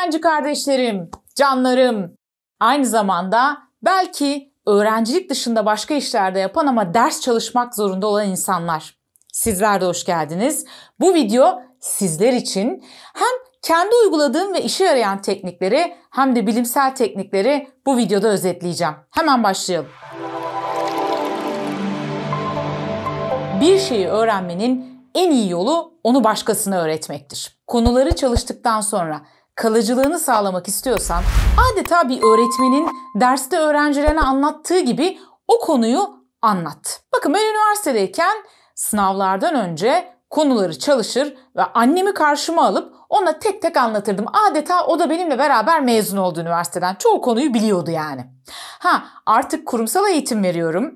öğrenci kardeşlerim, canlarım. Aynı zamanda belki öğrencilik dışında başka işlerde yapan ama ders çalışmak zorunda olan insanlar. Sizler de hoş geldiniz. Bu video sizler için hem kendi uyguladığım ve işe yarayan teknikleri hem de bilimsel teknikleri bu videoda özetleyeceğim. Hemen başlayalım. Bir şeyi öğrenmenin en iyi yolu onu başkasına öğretmektir. Konuları çalıştıktan sonra kalıcılığını sağlamak istiyorsan adeta bir öğretmenin derste öğrencilerine anlattığı gibi o konuyu anlat. Bakın ben üniversitedeyken sınavlardan önce konuları çalışır ve annemi karşıma alıp ona tek tek anlatırdım. Adeta o da benimle beraber mezun oldu üniversiteden. Çoğu konuyu biliyordu yani. Artık kurumsal eğitim veriyorum.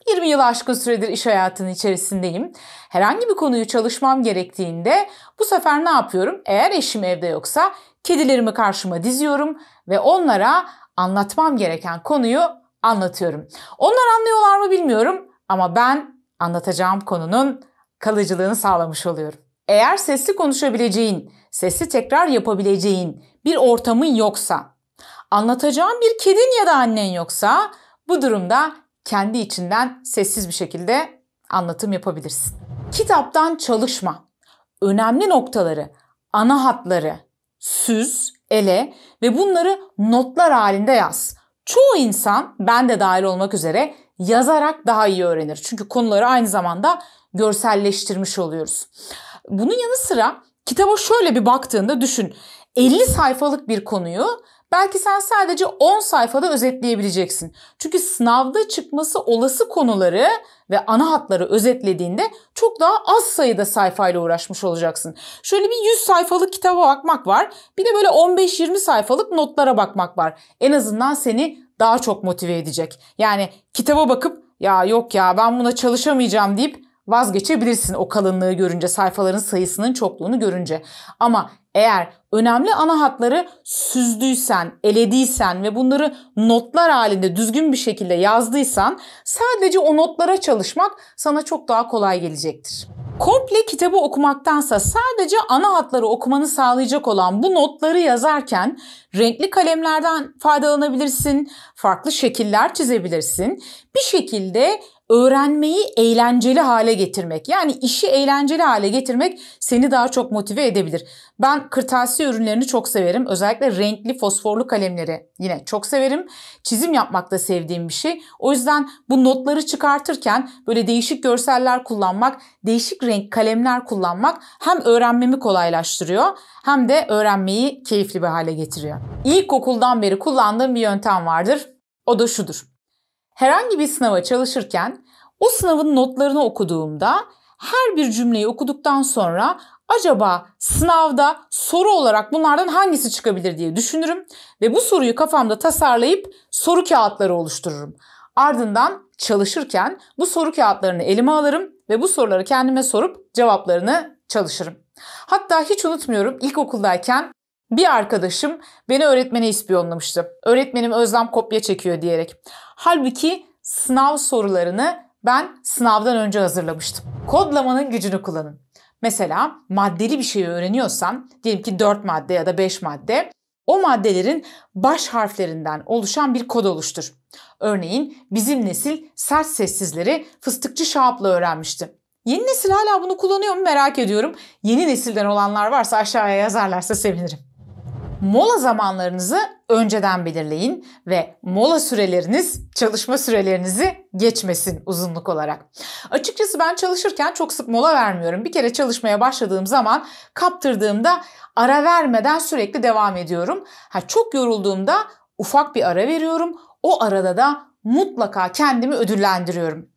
20 yılı aşkın süredir iş hayatının içerisindeyim. Herhangi bir konuyu çalışmam gerektiğinde bu sefer ne yapıyorum? Eğer eşim evde yoksa kedilerimi karşıma diziyorum ve onlara anlatmam gereken konuyu anlatıyorum. Onlar anlıyorlar mı bilmiyorum ama ben anlatacağım konunun kalıcılığını sağlamış oluyorum. Eğer sesli konuşabileceğin, sesli tekrar yapabileceğin bir ortamın yoksa, anlatacağın bir kedin ya da annen yoksa bu durumda kendi içinden sessiz bir şekilde anlatım yapabilirsin. Kitaptan çalışma. Önemli noktaları, ana hatları süz, ele ve bunları notlar halinde yaz. Çoğu insan, ben de dahil olmak üzere, yazarak daha iyi öğrenir. Çünkü konuları aynı zamanda görselleştirmiş oluyoruz. Bunun yanı sıra kitaba şöyle bir baktığında düşün. 50 sayfalık bir konuyu belki sen sadece 10 sayfada özetleyebileceksin. Çünkü sınavda çıkması olası konuları ve ana hatları özetlediğinde çok daha az sayıda sayfayla uğraşmış olacaksın. Şöyle bir 100 sayfalık kitaba bakmak var. Bir de böyle 15-20 sayfalık notlara bakmak var. En azından seni daha çok motive edecek. Yani kitaba bakıp ya yok ya ben buna çalışamayacağım deyip vazgeçebilirsin o kalınlığı görünce, sayfaların sayısının çokluğunu görünce. Ama eğer önemli ana hatları süzdüysen, elediysen ve bunları notlar halinde düzgün bir şekilde yazdıysan sadece o notlara çalışmak sana çok daha kolay gelecektir. Komple kitabı okumaktansa sadece ana hatları okumanı sağlayacak olan bu notları yazarken renkli kalemlerden faydalanabilirsin, farklı şekiller çizebilirsin. Bir şekilde öğrenmeyi eğlenceli hale getirmek, yani işi eğlenceli hale getirmek seni daha çok motive edebilir. Ben kırtasiye ürünlerini çok severim. Özellikle renkli fosforlu kalemleri yine çok severim. Çizim yapmak da sevdiğim bir şey. O yüzden bu notları çıkartırken böyle değişik görseller kullanmak, değişik renk kalemler kullanmak hem öğrenmemi kolaylaştırıyor hem de öğrenmeyi keyifli bir hale getiriyor. İlkokuldan beri kullandığım bir yöntem vardır. O da şudur. Herhangi bir sınava çalışırken o sınavın notlarını okuduğumda her bir cümleyi okuduktan sonra acaba sınavda soru olarak bunlardan hangisi çıkabilir diye düşünürüm ve bu soruyu kafamda tasarlayıp soru kağıtları oluştururum. Ardından çalışırken bu soru kağıtlarını elime alırım ve bu soruları kendime sorup cevaplarını çalışırım. Hatta hiç unutmuyorum, ilkokuldayken bir arkadaşım beni öğretmene ispiyonlamıştı. Öğretmenim Özlem kopya çekiyor diyerek. Halbuki sınav sorularını ben sınavdan önce hazırlamıştım. Kodlamanın gücünü kullanın. Mesela maddeli bir şey öğreniyorsan, diyelim ki 4 madde ya da 5 madde, o maddelerin baş harflerinden oluşan bir kod oluştur. Örneğin bizim nesil sert sessizleri Fıstıkçı Şahap'la öğrenmişti. Yeni nesil hala bunu kullanıyor mu merak ediyorum. Yeni nesilden olanlar varsa aşağıya yazarlarsa sevinirim. Mola zamanlarınızı önceden belirleyin ve mola süreleriniz çalışma sürelerinizi geçmesin uzunluk olarak. Açıkçası ben çalışırken çok sık mola vermiyorum. Bir kere çalışmaya başladığım zaman kaptırdığımda ara vermeden sürekli devam ediyorum. Çok yorulduğumda ufak bir ara veriyorum. O arada da mutlaka kendimi ödüllendiriyorum.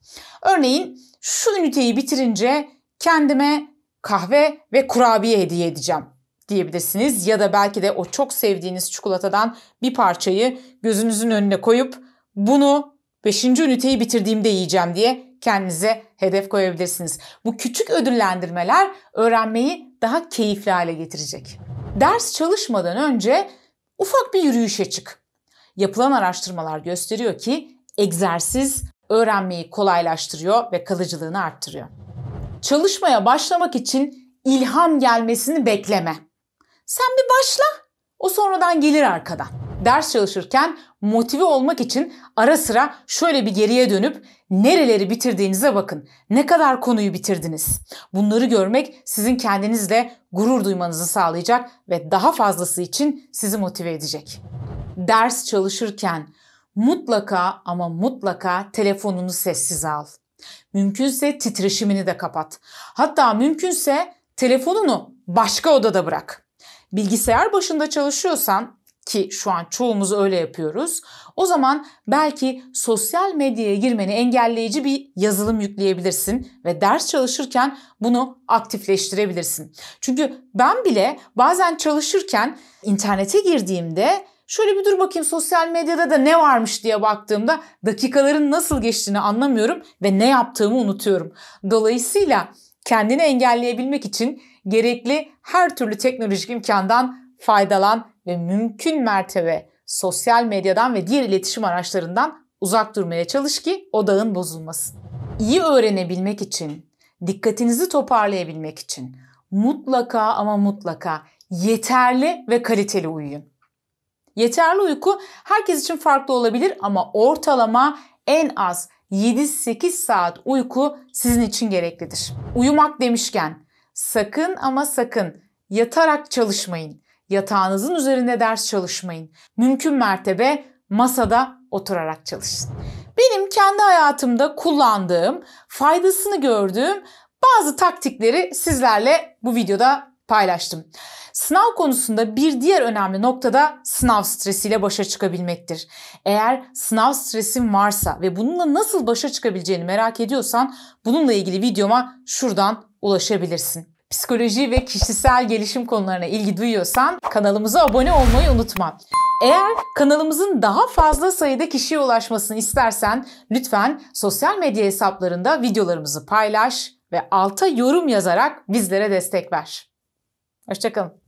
Örneğin şu üniteyi bitirince kendime kahve ve kurabiye hediye edeceğim diyebilirsiniz. Ya da belki de o çok sevdiğiniz çikolatadan bir parçayı gözünüzün önüne koyup bunu 5. üniteyi bitirdiğimde yiyeceğim diye kendinize hedef koyabilirsiniz. Bu küçük ödüllendirmeler öğrenmeyi daha keyifli hale getirecek. Ders çalışmadan önce ufak bir yürüyüşe çık. Yapılan araştırmalar gösteriyor ki egzersiz öğrenmeyi kolaylaştırıyor ve kalıcılığını arttırıyor. Çalışmaya başlamak için ilham gelmesini bekleme. Sen bir başla, O sonradan gelir arkadan. Ders çalışırken motive olmak için ara sıra şöyle bir geriye dönüp nereleri bitirdiğinize bakın. Ne kadar konuyu bitirdiniz? Bunları görmek sizin kendinizle gurur duymanızı sağlayacak ve daha fazlası için sizi motive edecek. Ders çalışırken mutlaka ama mutlaka telefonunu sessize al. Mümkünse titreşimini de kapat. Hatta mümkünse telefonunu başka odada bırak. Bilgisayar başında çalışıyorsan, ki şu an çoğumuz öyle yapıyoruz, o zaman belki sosyal medyaya girmeni engelleyici bir yazılım yükleyebilirsin ve ders çalışırken bunu aktifleştirebilirsin. Çünkü ben bile bazen çalışırken internete girdiğimde şöyle bir dur bakayım sosyal medyada da ne varmış diye baktığımda dakikaların nasıl geçtiğini anlamıyorum ve ne yaptığımı unutuyorum. Dolayısıyla kendini engelleyebilmek için gerekli her türlü teknolojik imkandan faydalan ve mümkün mertebe sosyal medyadan ve diğer iletişim araçlarından uzak durmaya çalış ki odağın bozulmasın. İyi öğrenebilmek için, dikkatinizi toparlayabilmek için mutlaka ama mutlaka yeterli ve kaliteli uyuyun. Yeterli uyku herkes için farklı olabilir ama ortalama en az 7-8 saat uyku sizin için gereklidir. Uyumak demişken sakın ama sakın yatarak çalışmayın. Yatağınızın üzerinde ders çalışmayın. Mümkün mertebe masada oturarak çalışın. Benim kendi hayatımda kullandığım, faydasını gördüğüm bazı taktikleri sizlerle bu videoda paylaştım. Sınav konusunda bir diğer önemli nokta da sınav stresiyle başa çıkabilmektir. Eğer sınav stresin varsa ve bununla nasıl başa çıkabileceğini merak ediyorsan bununla ilgili videoma şuradan ulaşabilirsin. Psikoloji ve kişisel gelişim konularına ilgi duyuyorsan kanalımıza abone olmayı unutma. Eğer kanalımızın daha fazla sayıda kişiye ulaşmasını istersen lütfen sosyal medya hesaplarında videolarımızı paylaş ve alta yorum yazarak bizlere destek ver. Hoşça kalın.